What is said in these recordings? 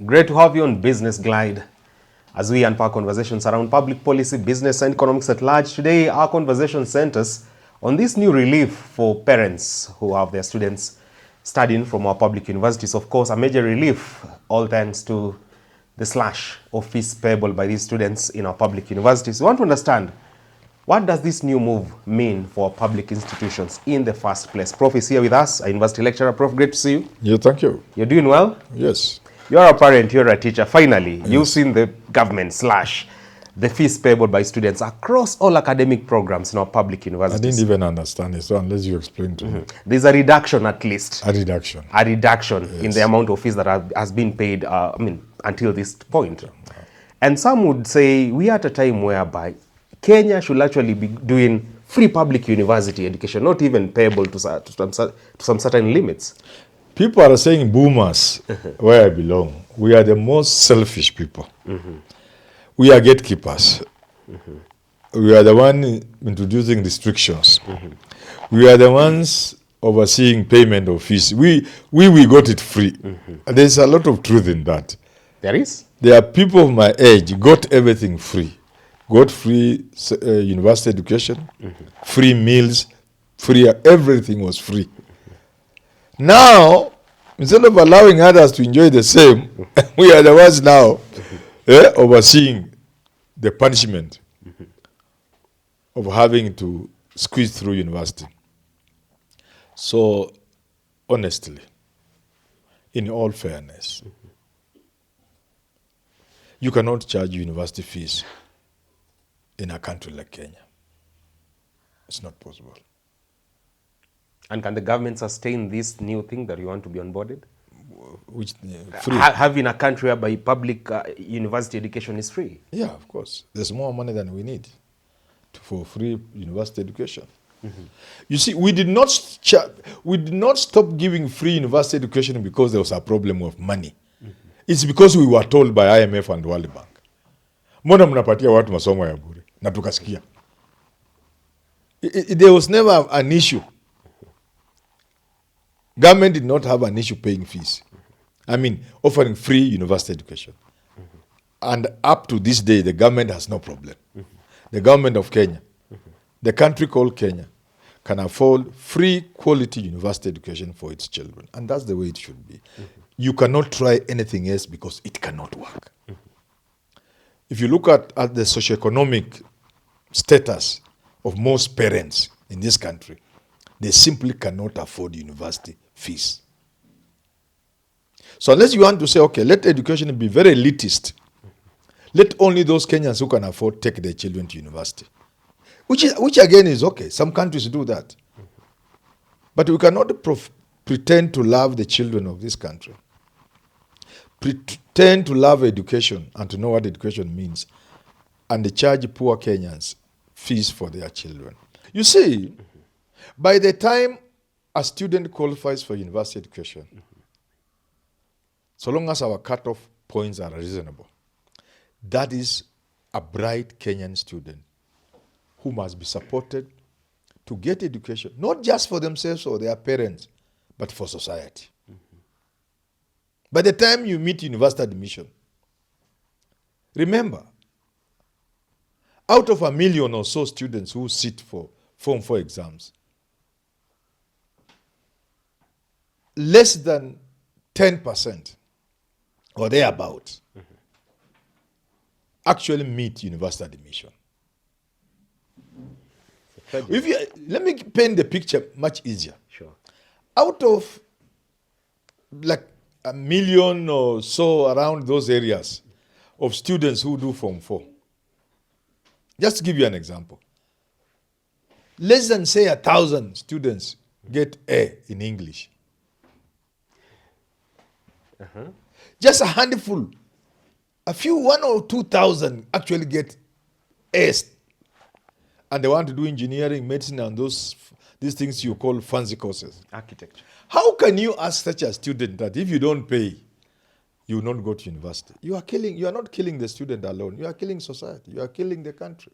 Great to have you on Business Glide as we unpack conversations around public policy, business and economics at large. Today, our conversation centers on this new relief for parents who have their students studying from our public universities. Of course, a major relief, all thanks to the slash of fees payable by these students in our public universities. We want to understand, what does this new move mean for public institutions in the first place? Prof is here with us, a university lecturer. Prof, great to see you. Yeah, thank you. You're doing well? Yes. You're a parent, you're a teacher. Finally, Yes. you've seen the government slash the fees payable by students across all academic programs in our public I universities. didn't even understand it, so unless you explain to me. There's a reduction at least. A reduction. A reduction in Yes. the amount of fees that has been paid, until this point. And some would say we are at a time whereby Kenya should actually be doing free public university education, not even payable to some certain limits. People are saying boomers, where I belong. We are the most selfish people. We are gatekeepers. We are the one introducing restrictions. We are the ones overseeing payment of fees. We got it free. There's a lot of truth in that. There is? There are people of my age got everything free. Got free university education, free meals, free, everything was free. Now, instead of allowing others to enjoy the same, we are the ones now overseeing the punishment of having to squeeze through university. So, honestly, in all fairness, you cannot charge university fees in a country like Kenya. It's not possible. And can the government sustain this new thing that you want to be onboarded? Which free? Having a country whereby public university education is free? Yeah, of course. There's more money than we need for free university education. You see, we did not stop giving free university education because there was a problem of money. It's because we were told by IMF and World Bank, mbona mnapatia watu masomo ya bure, na tukasikia. There was never an issue. Government did not have an issue paying fees. Offering free university education. And up to this day, the government has no problem. The government of Kenya, the country called Kenya, can afford free quality university education for its children. And that's the way it should be. You cannot try anything else because it cannot work. If you look at the socioeconomic status of most parents in this country, they simply cannot afford university fees. So unless you want to say, okay, let education be very elitist, let only those Kenyans who can afford take their children to university, which again is okay. Some countries do that. But we cannot pretend to love the children of this country, pretend to love education and to know what education means, and charge poor Kenyans fees for their children. You see, by the time a student qualifies for university education, so long as our cutoff points are reasonable, that is a bright Kenyan student who must be supported to get education, not just for themselves or their parents, but for society. By the time you meet university admission, remember, out of 1 million or so students who sit for Form 4 exams, less than 10% or thereabout actually meet university admission. Let me paint the picture much easier. Sure. Out of like 1 million or so around those areas of students who do Form 4, just to give you an example, less than say 1,000 students get A in English. Just a handful, a few, 1,000 or 2,000 actually get A's, and they want to do engineering, medicine, and these things you call fancy courses. Architecture. How can you ask such a student that if you don't pay, you will not go to university? You are not killing the student alone. You are killing society. You are killing the country.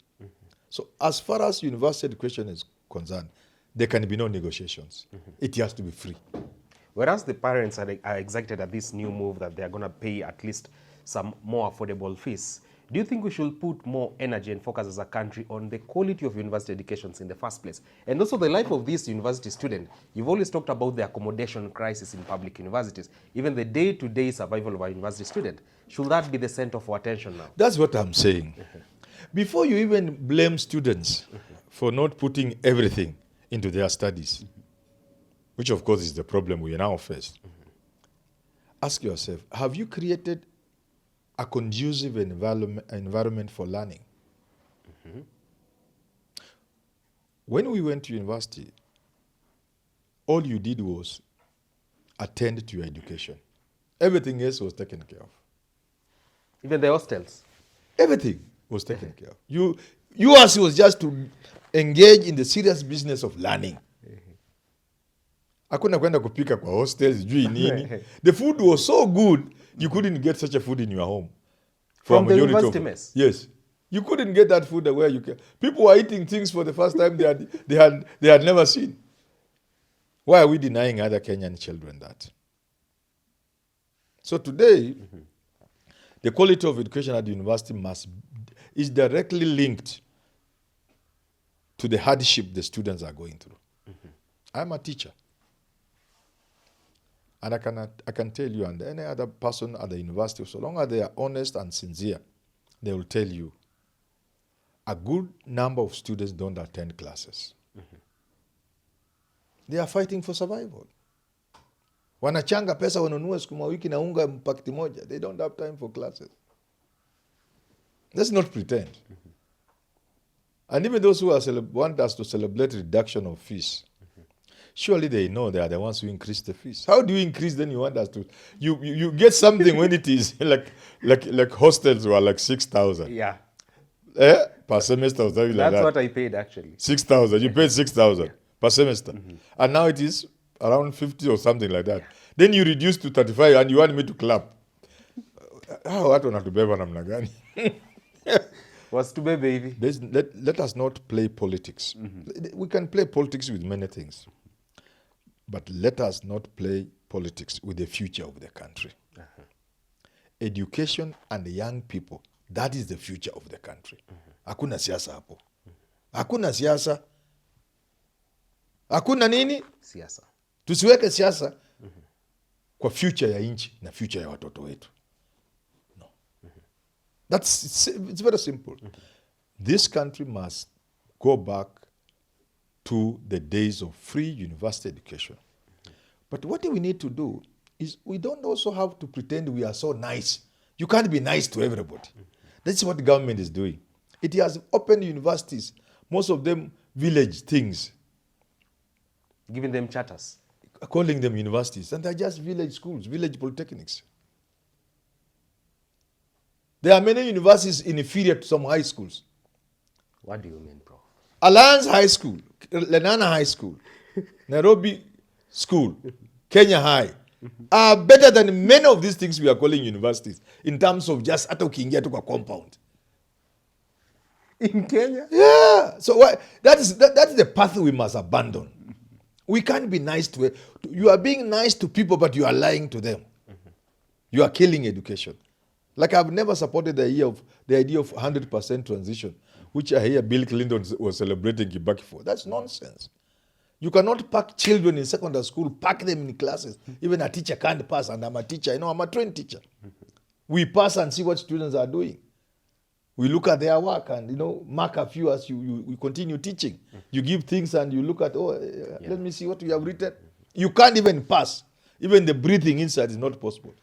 So as far as university education is concerned, there can be no negotiations. It has to be free. Whereas the parents are excited at this new move that they are going to pay at least some more affordable fees. Do you think we should put more energy and focus as a country on the quality of university educations in the first place? And also the life of this university student. You've always talked about the accommodation crisis in public universities, even the day-to-day survival of a university student. Should that be the center of our attention now? That's what I'm saying. Before you even blame students for not putting everything into their studies, which of course is the problem we now face, ask yourself, have you created a conducive environment for learning? When we went to university, all you did was attend to your education. Everything else was taken care of. Even the hostels? Everything was taken care of. Yours was just to engage in the serious business of learning. Hakuna kwenda kupika kwa hostels, jui nini. The food was so good, you couldn't get such a food in your home. From the university mess? Yes. You couldn't get that food where you can. People were eating things for the first time they had never seen. Why are we denying other Kenyan children that? So today, the quality of education at the university is directly linked to the hardship the students are going through. I'm a teacher. And I can tell you, and any other person at the university, so long as they are honest and sincere, they will tell you a good number of students don't attend classes. They are fighting for survival. Wanachanga pesa wanunue sukuma wiki na unga mpakiti moja. They don't have time for classes. Let's not pretend. And even those who want us to celebrate reduction of fees, surely they know they are the ones who increase the fees. How do you increase then you want us to? You get something when it is like hostels were like 6,000. Yeah. Per semester or something like that. That's what I paid actually. 6,000. You paid 6,000 per semester. And now it is around 50 or something like that. Then you reduce to 35 and you want me to clap. Watu wanatubeba namna gani? Was to be baby. Let us not play politics. We can play politics with many things. But let us not play politics with the future of the country. Education and the young people, that is the future of the country. Hakuna siasa hapo. Hakuna siasa. Hakuna nini? Siasa. Tusiweke siasa kwa future ya nchi na future ya watoto wetu. No. It's very simple. This country must go back to the days of free university education. But what we need to do is we don't also have to pretend we are so nice. You can't be nice to everybody. That's what the government is doing. It has opened universities, most of them village things. Giving them charters. Calling them universities. And they're just village schools, village polytechnics. There are many universities inferior to some high schools. What do you mean, Prof? Alliance High School, Lenana High School, Nairobi School, Kenya High, are better than many of these things we are calling universities in terms of just hata ukiingia tu kwa compound. In Kenya? Yeah. So that is the path we must abandon. We can't be nice to it. You are being nice to people, but you are lying to them. You are killing education. Like I've never supported the idea of 100% transition, which I hear Bill Clinton was celebrating Kibaki for. That's nonsense. You cannot pack children in secondary school, pack them in classes. Even a teacher can't pass, and I'm a teacher. I'm a trained teacher. We pass and see what students are doing. We look at their work and, mark a few as you continue teaching. You give things and you look at, let me see what you have written. You can't even pass. Even the breathing inside is not possible.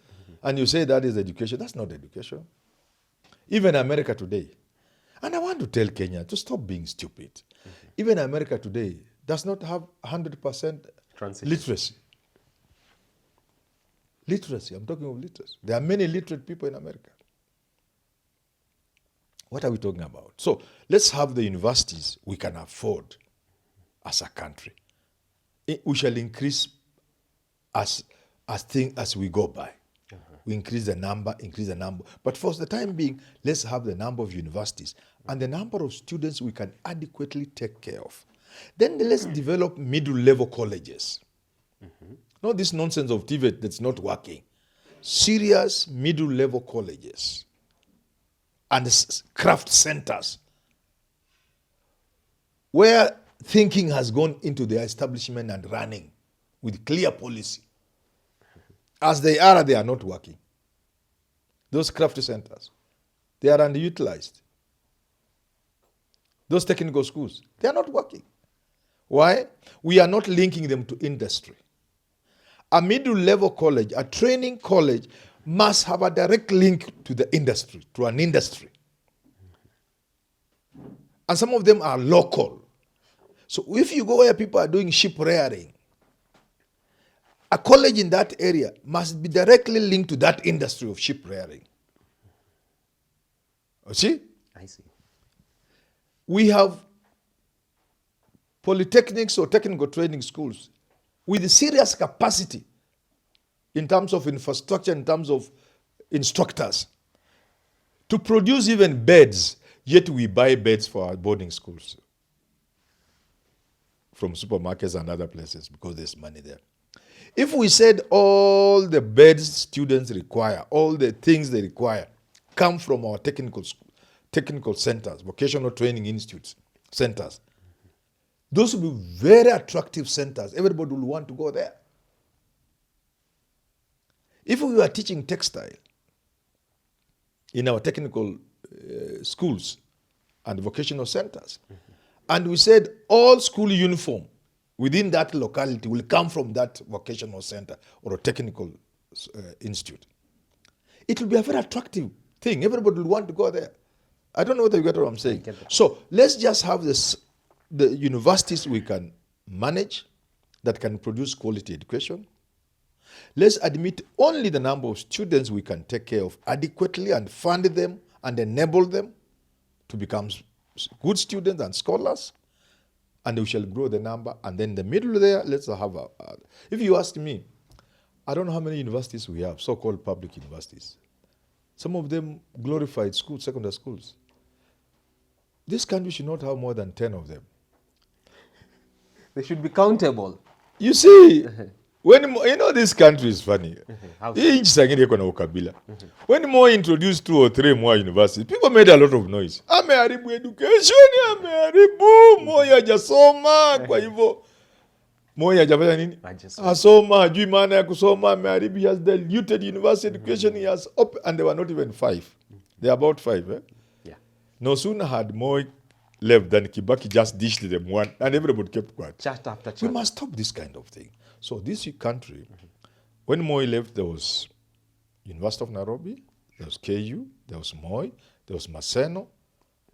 And you say that is education. That's not education. Even America today. And I want to tell Kenya to stop being stupid. Even America today does not have 100% literacy. Literacy. I'm talking of literacy. There are many literate people in America. What are we talking about? So let's have the universities we can afford as a country. We shall increase as we go by. We increase the number. But for the time being, let's have the number of universities and the number of students we can adequately take care of. Then let's develop middle-level colleges. Not this nonsense of TVET that's not working. Serious middle-level colleges and craft centers where thinking has gone into their establishment and running with clear policy. As they are not working. Those craft centers, they are underutilized. Those technical schools, they are not working. Why? We are not linking them to industry. A middle-level college, a training college, must have a direct link to the industry, to an industry. And some of them are local. So if you go where people are doing ship rearing, a college in that area must be directly linked to that industry of ship rearing. You see? I see. We have polytechnics or technical training schools with serious capacity in terms of infrastructure, in terms of instructors, to produce even beds, yet we buy beds for our boarding schools from supermarkets and other places because there's money there. If we said all the beds students require, all the things they require, come from our technical centers, vocational training institutes, centers, those will be very attractive centers. Everybody will want to go there. If we were teaching textile in our technical schools and vocational centers, and we said all school uniform within that locality will come from that vocational center or a technical institute, it will be a very attractive thing. Everybody will want to go there. I don't know whether you get what I'm saying. So let's just have the universities we can manage that can produce quality education. Let's admit only the number of students we can take care of adequately and fund them and enable them to become good students and scholars. And we shall grow the number. And then the middle there, let's have if you ask me, I don't know how many universities we have, so-called public universities. Some of them glorified schools, secondary schools. This country should not have more than 10 of them. They should be countable. You see, when this country is funny. Hii nchi sangine iko na ukabila. When Moi introduced 2 or 3 more universities, people made a lot of noise. Ameharibu education, ameharibu, Moi hajasoma, kwa hivyo Moi hajafanya nini? Asoma, hajui maana ya kusoma, ameharibu, he has diluted university education, he has and they were not even 5. They are about 5, eh? Yeah. No sooner had Moi left than Kibaki just dished them one, and everybody kept quiet. Chat after chat. We must stop this kind of thing. So this country, when Moi left, there was University of Nairobi, there was KU, there was Moi, there was Maseno,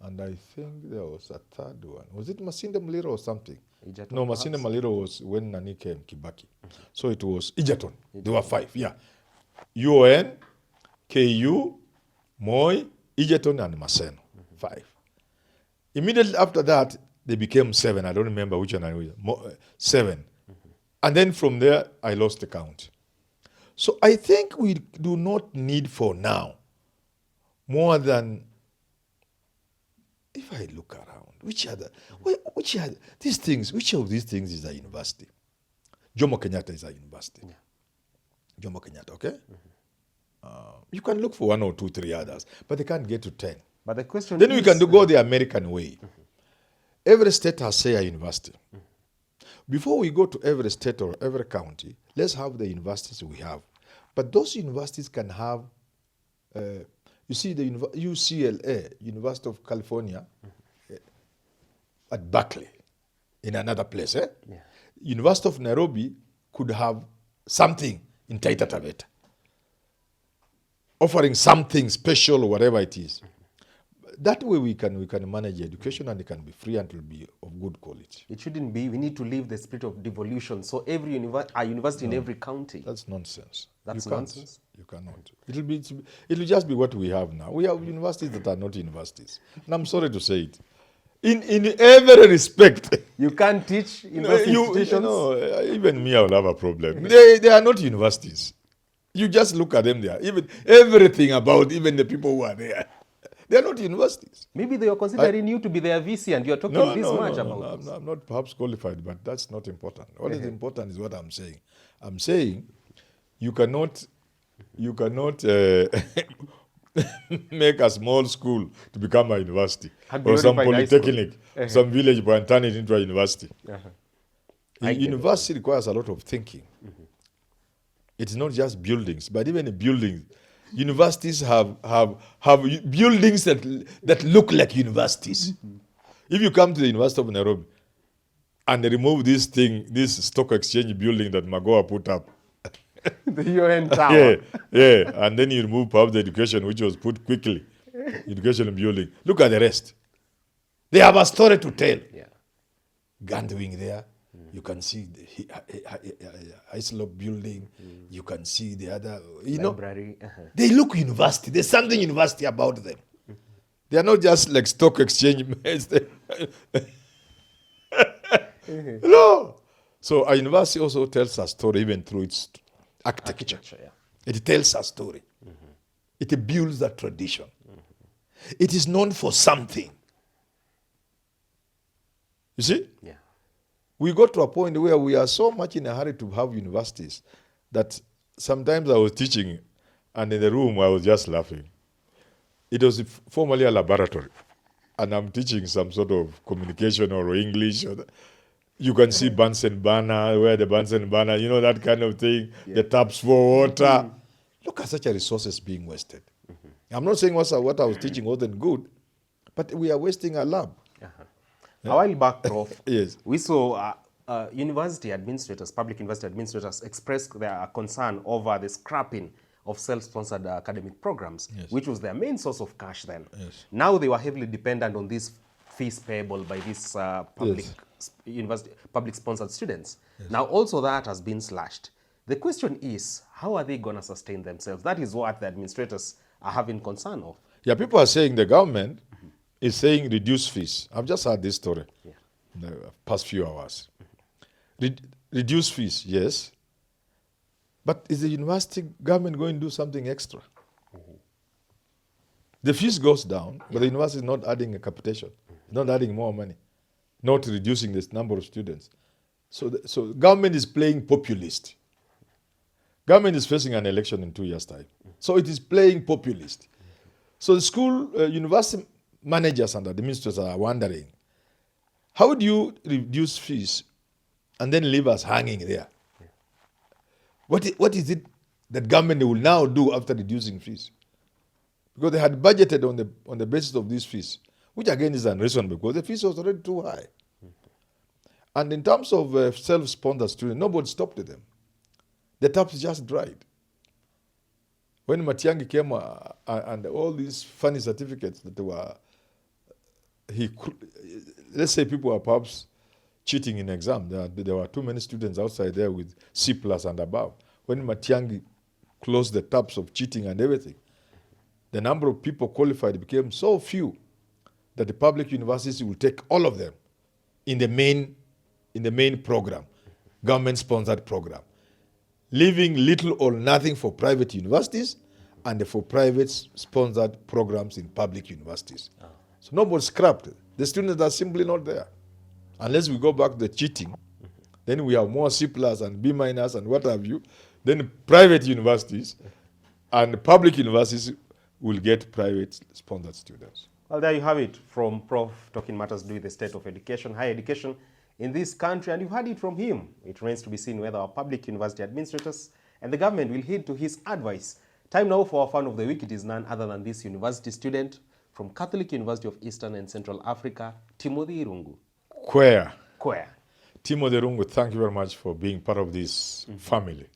and I think there was a third one. Was it Masinde Muliro or something? Egerton, no, Masinde Muliro was when Nani came, Kibaki. So it was Egerton. There were 5, yeah. UON, KU, Moi, Egerton, and Maseno. 5. Immediately after that, they became 7. I don't remember which one I was. 7. And then from there, I lost the count. So I think we do not need for now more than, if I look around, which of these things is a university? Jomo Kenyatta is a university. Yeah. Jomo Kenyatta, okay? You can look for 1 or 2, 3 others, but they can't get to 10. But the question then we can go the American way. Every state has, say, a university. Before we go to every state or every county, let's have the universities we have. But those universities can have, you see the UCLA, University of California, at Berkeley, in another place. Yeah. University of Nairobi could have something in Taita Taveta, offering something special or whatever it is. That way we can manage education, and it can be free and it will be of good quality. It shouldn't be. We need to leave the spirit of devolution. So every university in every county. That's nonsense. That's nonsense. You cannot. It'll just be what we have now. We have universities that are not universities, and I'm sorry to say it. In every respect, you can't teach university institutions. Even me, I will have a problem. They are not universities. You just look at them there. Even everything about even the people who are there. They are not universities. Maybe they were considering you to be their VC and you're talking this much about this. I'm not perhaps qualified, but that's not important. What is important is what I'm saying. I'm saying you cannot make a small school to become a university, or some polytechnic, some village, and turn it into a university. A university requires a lot of thinking. It's not just buildings, but even in buildings, universities have buildings that look like universities. If you come to the University of Nairobi and remove this stock exchange building that Magoha put up, the UN Tower. And then you remove perhaps the education, which was put quickly, education building. Look at the rest. They have a story to tell. Gandwing there. You can see the Islop building. You can see the other, Library. They look university. There's something university about them. They are not just like stock exchange. No. So a university also tells a story even through its architecture. It tells a story. It builds a tradition. It is known for something. You see? We got to a point where we are so much in a hurry to have universities that sometimes I was teaching and in the room I was just laughing. It was formerly a laboratory and I'm teaching some sort of communication or English. You can see Bunsen burner, where the Bunsen burner, that kind of thing, the taps for water. Look at such a resources being wasted. I'm not saying what I was teaching wasn't good, but we are wasting a lab. A while back, Prof, Yes. we saw university administrators, public university administrators express their concern over the scrapping of self-sponsored academic programs, which was their main source of cash then. Now they were heavily dependent on these fees payable by these public-sponsored students. Now also that has been slashed. The question is, how are they going to sustain themselves? That is what the administrators are having concern of. Yeah, people are saying the government is saying reduce fees. I've just heard this story in the past few hours. Reduce fees, yes. But is the university government going to do something extra? The fees goes down, but the university is not adding a capitation, not adding more money, not reducing this number of students. So government is playing populist. Government is facing an election in 2 years' time. So it is playing populist. So the school, university managers and administrators are wondering, how do you reduce fees and then leave us hanging there? What is it that government will now do after reducing fees? Because they had budgeted on the basis of these fees, which again is unreasonable because the fees was already too high. And in terms of self-sponsored students, nobody stopped them. The taps just dried. When Matiang'i came and all these funny certificates that were, let's say people are perhaps cheating in exam. There were too many students outside there with C+ and above. When Matiang'i closed the taps of cheating and everything, the number of people qualified became so few that the public universities will take all of them in the main program, government-sponsored program, leaving little or nothing for private universities and for private-sponsored programs in public universities. So nobody scrapped it. The students are simply not there. Unless we go back to the cheating, then we have more C+ and B- and what have you. Then private universities and public universities will get private-sponsored students. Well, there you have it from Prof. talking matters to do with the state of education, higher education in this country, and you've heard it from him. It remains to be seen whether our public university administrators and the government will heed to his advice. Time now for our fan of the week. It is none other than this university student from Catholic University of Eastern and Central Africa, Timothy Irungu. Kwea. Timothy Irungu, thank you very much for being part of this family.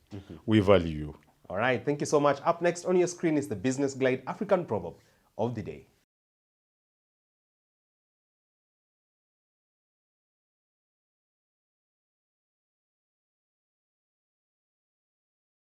We value you. All right, thank you so much. Up next on your screen is the Business Glide African Proverb of the Day.